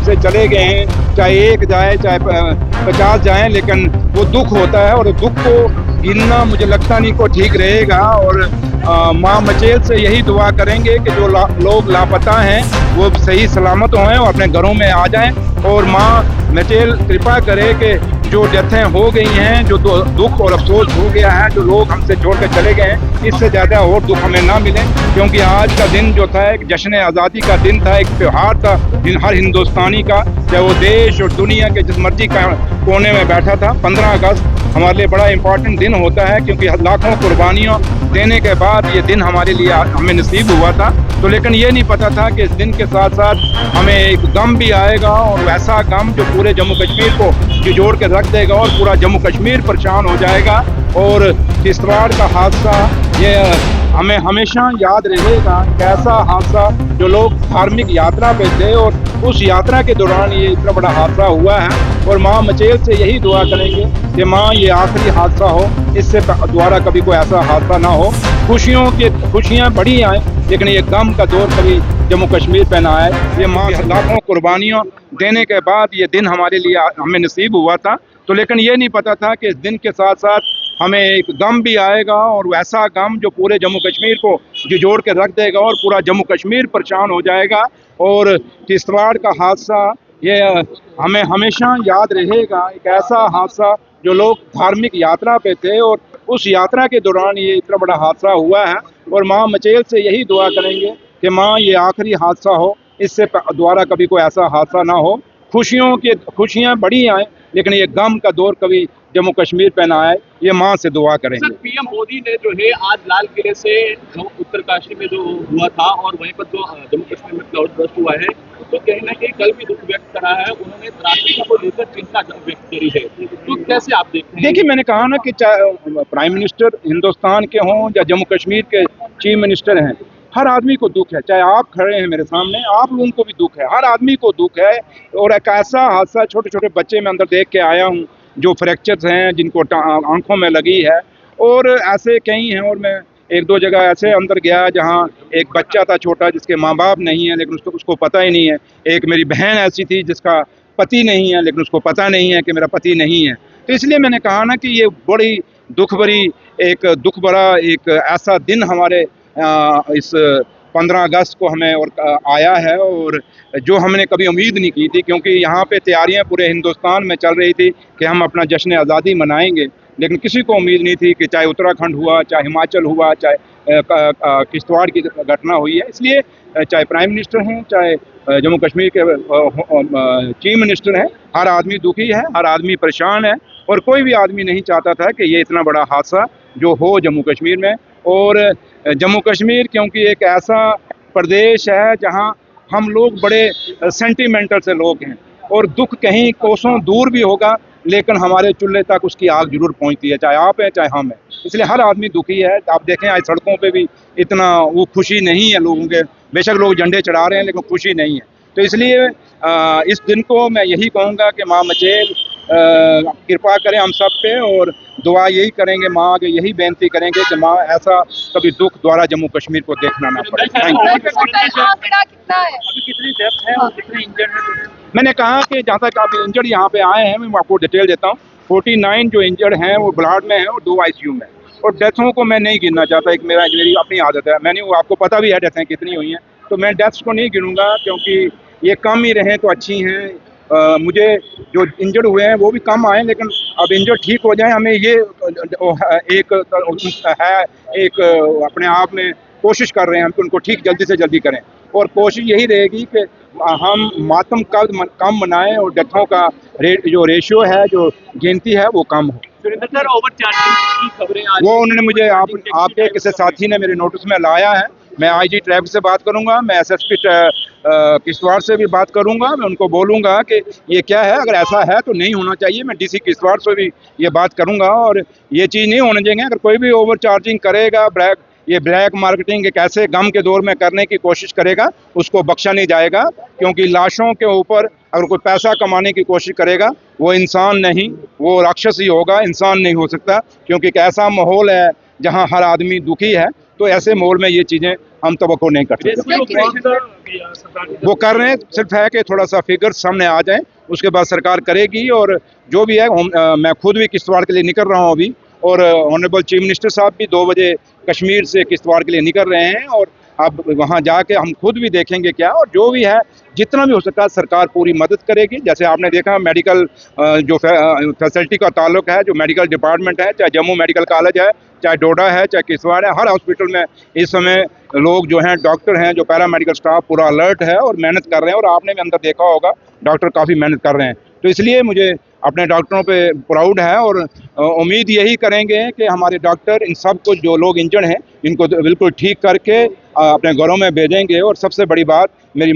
हमसे चले गए हैं, चाहे एक जाए चाहे 50 जाएं, लेकिन वो दुख होता है और दुख को गिनना मुझे लगता नहीं को ठीक रहेगा। और माँ मचेल से यही दुआ करेंगे कि जो लोग लापता हैं वो सही सलामत हों और अपने घरों में आ जाएं। और माँ मचेल कृपा करे कि जो डेथें हो गई हैं, जो दुख और अफसोस हो गया है, जो लोग हमसे छोड़ कर चले गए हैं, इससे ज़्यादा और दुख हमें ना मिले। क्योंकि आज का दिन जो था एक जश्न आज़ादी का दिन था, एक त्यौहार था हर हिंदुस्तानी का, चाहे वो देश और दुनिया के जिस मर्जी का कोने में बैठा था। 15 अगस्त हमारे लिए बड़ा इम्पॉर्टेंट दिन होता है, क्योंकि लाखों कुर्बानियों देने के बाद ये दिन हमारे लिए हमें नसीब हुआ था। तो लेकिन ये नहीं पता था कि इस दिन के साथ साथ हमें एक गम भी आएगा, और वैसा गम जो पूरे जम्मू कश्मीर को जोड़ के रख देगा और पूरा जम्मू कश्मीर परेशान हो जाएगा। और किश्तवाड़ का हादसा ये हमें हमेशा याद रहेगा, कैसा हादसा जो लोग धार्मिक यात्रा पे थे और उस यात्रा के दौरान ये इतना बड़ा हादसा हुआ है। और माँ मचेल से यही दुआ करेंगे कि माँ ये आखिरी हादसा हो, इससे दोबारा कभी कोई ऐसा हादसा ना हो। खुशियाँ बड़ी आए, लेकिन ये गम का दौर कभी जम्मू कश्मीर पे ना आए। ये माँ लाखों कुर्बानियों देने के बाद ये दिन हमारे लिए हमें नसीब हुआ था। तो लेकिन ये नहीं पता था कि इस दिन के साथ साथ हमें एक गम भी आएगा, और वैसा गम जो पूरे जम्मू कश्मीर को जोड़ के रख देगा और पूरा जम्मू कश्मीर परेशान हो जाएगा। और किश्तवाड़ का हादसा ये हमें हमेशा याद रहेगा, एक ऐसा हादसा जो लोग धार्मिक यात्रा पे थे और उस यात्रा के दौरान ये इतना बड़ा हादसा हुआ है। और माँ मचेल से यही दुआ करेंगे कि माँ ये आखिरी हादसा हो, इससे दोबारा कभी कोई ऐसा हादसा ना हो। खुशियाँ बड़ी आए, लेकिन ये गम का दौर कभी जम्मू कश्मीर पे ना आए, ये माँ से दुआ करेंगे। पीएम मोदी ने जो है आज लाल किले से जो उत्तरकाशी में जो हुआ था और वहीं पर जो जम्मू कश्मीर में क्लाउड बर्स्ट हुआ है, तो कहीं ना कहीं कल भी दुख व्यक्त करा है। उन्होंने राष्ट्रपति को लेकर चिंता व्यक्त करी है, तो कैसे आप देखते हैं? देखिए, मैंने कहा ना कि चाहे प्राइम मिनिस्टर हिंदुस्तान के हों या जम्मू कश्मीर के चीफ मिनिस्टर हैं, हर आदमी को दुख है। चाहे आप खड़े हैं मेरे सामने, आप लोगों को भी दुख है, हर आदमी को दुख है। और एक ऐसा हादसा, छोटे छोटे बच्चे मैं अंदर देख के आया हूँ जो फ्रैक्चर्स हैं, जिनको आंखों में लगी है, और ऐसे कई हैं। और मैं एक दो जगह ऐसे अंदर गया जहाँ एक बच्चा था छोटा, जिसके माँ बाप नहीं है लेकिन उसको पता ही नहीं है। एक मेरी बहन ऐसी थी जिसका पति नहीं है, लेकिन उसको पता नहीं है कि मेरा पति नहीं है। तो इसलिए मैंने कहा ना कि ये बड़ी दुख भरा एक ऐसा दिन हमारे इस 15 अगस्त को हमें और आया है, और जो हमने कभी उम्मीद नहीं की थी। क्योंकि यहाँ पे तैयारियां पूरे हिंदुस्तान में चल रही थी कि हम अपना जश्न आज़ादी मनाएंगे, लेकिन किसी को उम्मीद नहीं थी कि चाहे उत्तराखंड हुआ, चाहे हिमाचल हुआ, चाहे किश्तवाड़ की घटना हुई है। इसलिए चाहे प्राइम मिनिस्टर हैं, चाहे जम्मू कश्मीर के चीफ मिनिस्टर हैं, हर आदमी दुखी है, हर आदमी परेशान है। और कोई भी आदमी नहीं चाहता था कि ये इतना बड़ा हादसा जो हो जम्मू कश्मीर में। और जम्मू कश्मीर क्योंकि एक ऐसा प्रदेश है जहां हम लोग बड़े सेंटिमेंटल से लोग हैं, और दुख कहीं कोसों दूर भी होगा लेकिन हमारे चूल्हे तक उसकी आग जरूर पहुंचती है, चाहे आप हैं चाहे हम हैं। इसलिए हर आदमी दुखी है। आप देखें आज सड़कों पे भी इतना वो खुशी नहीं है लोगों के, बेशक लोग झंडे चढ़ा रहे हैं लेकिन खुशी नहीं है। तो इसलिए इस दिन को मैं यही कहूँगा कि माँ मचेल कृपा करें हम सब पे, और दुआ यही करेंगे, माँ आगे यही बेनती करेंगे कि माँ ऐसा कभी दुख द्वारा जम्मू कश्मीर को देखना ना पड़े। Thank you. अभी कितनी डेथ है और कितने इंजर्ड हैं? मैंने कहा कि जहाँ तक आप इंजर्ड यहाँ पे आए हैं, मैं आपको डिटेल देता हूँ। 49 जो इंजर्ड हैं वो ब्लाड में हैं और 2 ICU में। और डेथों को मैं नहीं गिनना चाहता, एक मेरी अपनी आदत है, मैंने आपको पता भी है डेथें कितनी हुई हैं, तो मैं डेथ्स को नहीं गिनूंगा क्योंकि ये कम ही रहें तो अच्छी हैं। मुझे जो इंजर्ड हुए हैं वो भी कम आए, लेकिन अब इंजर्ड ठीक हो जाए, हमें ये एक अपने आप में कोशिश कर रहे हैं हम कि उनको ठीक जल्दी से जल्दी करें। और कोशिश यही रहेगी कि हम मातम कम मनाएं और डेथों का जो रेशियो है, जो गिनती है, वो कम हो। सुरेंद्र सर, ओवर चार्जिंग की खबरें आ रही वो उन्होंने मुझे आपके किसी साथी ने मेरे नोटिस में लाया है। मैं IG ट्रैफिक से बात करूंगा, मैं SSP किश्तवाड़ से भी बात करूंगा। मैं उनको बोलूंगा कि ये क्या है, अगर ऐसा है तो नहीं होना चाहिए। मैं DC किश्तवाड़ से भी ये बात करूंगा और ये चीज़ नहीं होने देंगे। अगर कोई भी ओवर चार्जिंग करेगा, ब्लैक मार्केटिंग एक ऐसे गम के दौर में करने की कोशिश करेगा, उसको बख्शा नहीं जाएगा। क्योंकि लाशों के ऊपर अगर कोई पैसा कमाने की कोशिश करेगा, वो इंसान नहीं, वो राक्षस ही होगा, इंसान नहीं हो सकता। क्योंकि एक ऐसा माहौल है जहां हर आदमी दुखी है, तो ऐसे माहौल में ये चीज़ें हम तवक्को नहीं कर सकते। वो कर रहे हैं, सिर्फ है कि थोड़ा सा फिगर सामने आ जाए, उसके बाद सरकार करेगी। और जो भी है मैं खुद भी किश्तवाड़ के लिए निकल रहा हूँ अभी, और ऑनरेबल चीफ मिनिस्टर साहब भी 2 बजे कश्मीर से किश्तवाड़ के लिए निकल रहे हैं। और अब वहाँ जाके हम खुद भी देखेंगे क्या, और जो भी है जितना भी हो सका सरकार पूरी मदद करेगी। जैसे आपने देखा मेडिकल जो फैसिलिटी का ताल्लुक है, जो मेडिकल डिपार्टमेंट है, चाहे जम्मू मेडिकल कॉलेज है, चाहे डोडा है, चाहे किश्तवाड़ है, हर हॉस्पिटल में इस समय लोग जो हैं, डॉक्टर हैं, जो पैरा मेडिकल स्टाफ पूरा अलर्ट है और मेहनत कर रहे हैं। और आपने भी अंदर देखा होगा डॉक्टर काफ़ी मेहनत कर रहे हैं। तो इसलिए मुझे अपने डॉक्टरों पे प्राउड है, और उम्मीद यही करेंगे कि हमारे डॉक्टर इन सब को, जो लोग इंजर्ड हैं, इनको बिल्कुल ठीक करके अपने घरों में भेजेंगे। और सबसे बड़ी बात, मेरी